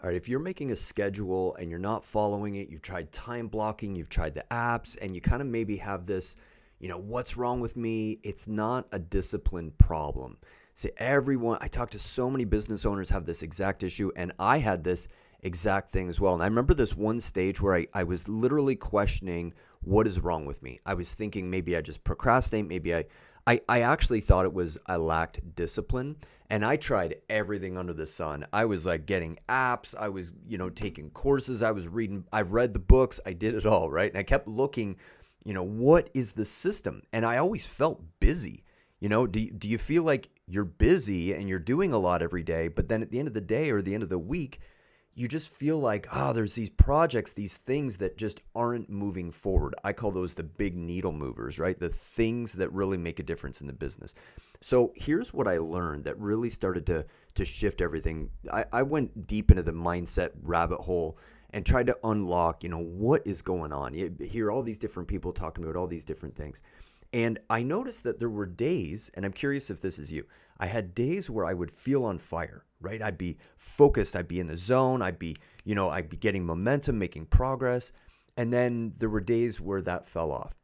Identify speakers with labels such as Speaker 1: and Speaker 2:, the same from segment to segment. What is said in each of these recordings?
Speaker 1: All right, if you're making a schedule and you're not following it, you've tried time blocking, you've tried the apps, and you kind of maybe have this, what's wrong with me? It's not a discipline problem. See, everyone, I talk to so many business owners have this exact issue, and I had this exact thing as well. And I remember this one stage where I was literally questioning what is wrong with me. I was thinking maybe I just procrastinate, maybe I actually thought it was I lacked discipline. And I tried everything under the sun. I was like getting apps. I was, taking courses. I was reading. I read the books. I did it all, right? And I kept looking, what is the system? And I always felt busy. Do you feel like you're busy and you're doing a lot every day, but then at the end of the day or the end of the week, you just feel like, there's these projects, these things that just aren't moving forward. I call those the big needle movers, right? The things that really make a difference in the business. So here's what I learned that really started to shift everything. I went deep into the mindset rabbit hole and tried to unlock, what is going on. You hear all these different people talking about all these different things. And I noticed that there were days, and I'm curious if this is you, I had days where I would feel on fire, right? I'd be focused, I'd be in the zone, I'd be getting momentum, making progress. And then there were days where that fell off.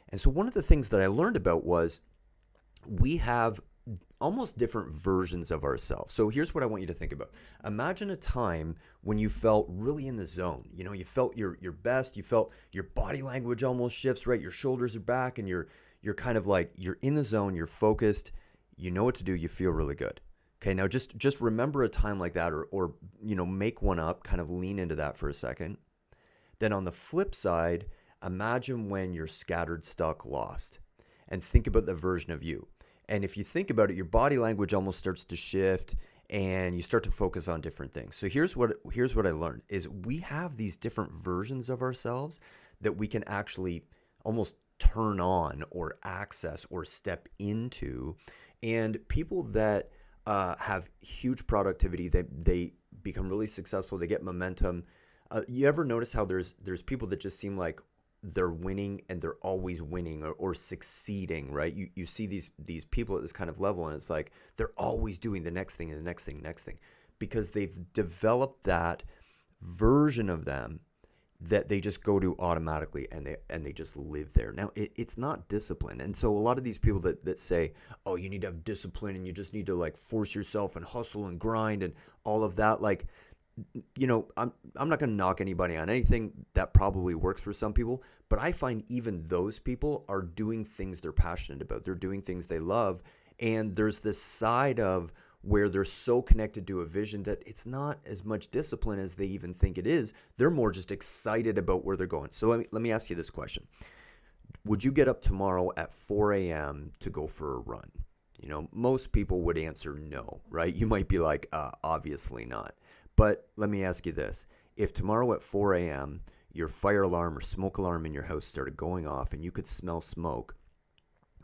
Speaker 1: And so one of the things that I learned about was we have almost different versions of ourselves. So here's what I want you to think about. Imagine a time when you felt really in the zone. You felt your best, you felt your body language almost shifts, right? Your shoulders are back and you're kind of like you're in the zone, you're focused, you know what to do, you feel really good. Okay, now just remember a time like that or make one up, kind of lean into that for a second. Then on the flip side, imagine when you're scattered, stuck, lost, and think about the version of you. And if you think about it, your body language almost starts to shift and you start to focus on different things. So here's what I learned is we have these different versions of ourselves that we can actually almost turn on or access or step into. And people that have huge productivity, they become really successful, they get momentum. You ever notice how there's people that just seem like they're winning and they're always winning or succeeding, right? You see these people at this kind of level and it's like they're always doing the next thing and the next thing, because they've developed that version of them that they just go to automatically and they just live there. Now it's not discipline. And so a lot of these people that say, oh, you need to have discipline and you just need to like force yourself and hustle and grind and all of that, like, I'm not going to knock anybody on anything that probably works for some people, but I find even those people are doing things they're passionate about. They're doing things they love. And there's this side of where they're so connected to a vision that it's not as much discipline as they even think it is. They're more just excited about where they're going. So let me ask you this question. Would you get up tomorrow at 4 a.m. to go for a run? Most people would answer no, right? You might be like, obviously not. But let me ask you this. If tomorrow at 4 a.m. your fire alarm or smoke alarm in your house started going off and you could smell smoke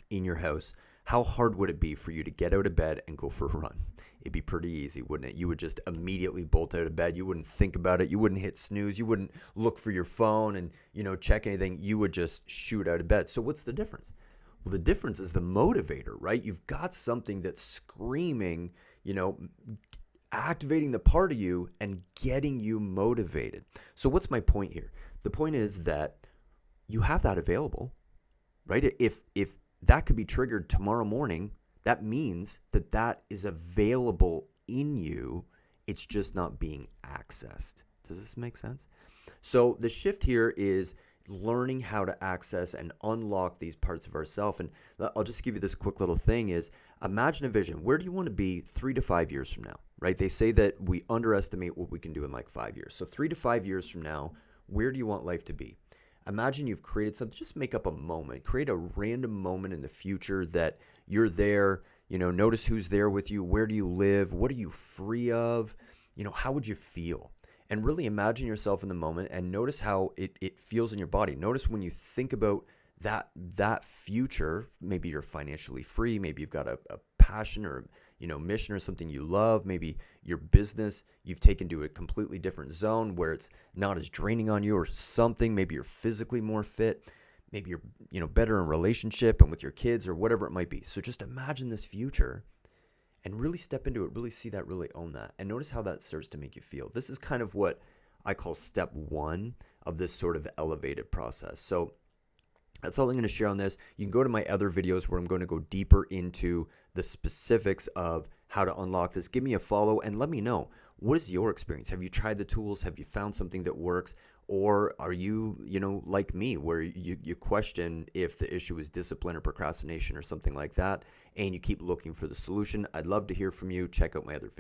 Speaker 1: in your house, how hard would it be for you to get out of bed and go for a run? It'd be pretty easy, wouldn't it? You would just immediately bolt out of bed. You wouldn't think about it. You wouldn't hit snooze. You wouldn't look for your phone and, check anything. You would just shoot out of bed. So what's the difference? Well, the difference is the motivator, right? You've got something that's screaming, activating the part of you and getting you motivated. So what's my point here? The point is that you have that available, right? If that could be triggered tomorrow morning, that means that is available in you. It's just not being accessed. Does this make sense? So the shift here is learning how to access and unlock these parts of ourselves. And I'll just give you this quick little thing is imagine a vision. Where do you want to be 3 to 5 years from now, right? They say that we underestimate what we can do in like 5 years. So 3 to 5 years from now, where do you want life to be? Imagine you've created something, just make up a moment, create a random moment in the future that you're there, notice who's there with you. Where do you live? What are you free of? How would you feel? And really imagine yourself in the moment and notice how it feels in your body. Notice when you think about that future, maybe you're financially free, maybe you've got a passion or mission or something you love, maybe your business you've taken to a completely different zone where it's not as draining on you or something, maybe you're physically more fit, maybe you're better in relationship and with your kids or whatever it might be. So just imagine this future and really step into it, really see that, really own that, and notice how that starts to make you feel. This is kind of what I call step one of this sort of elevated process. So that's all I'm going to share on this. You can go to my other videos where I'm going to go deeper into the specifics of how to unlock this. Give me a follow and let me know, what is your experience? Have you tried the tools? Have you found something that works? Or are you, like me, where you question if the issue is discipline or procrastination or something like that, and you keep looking for the solution? I'd love to hear from you. Check out my other videos.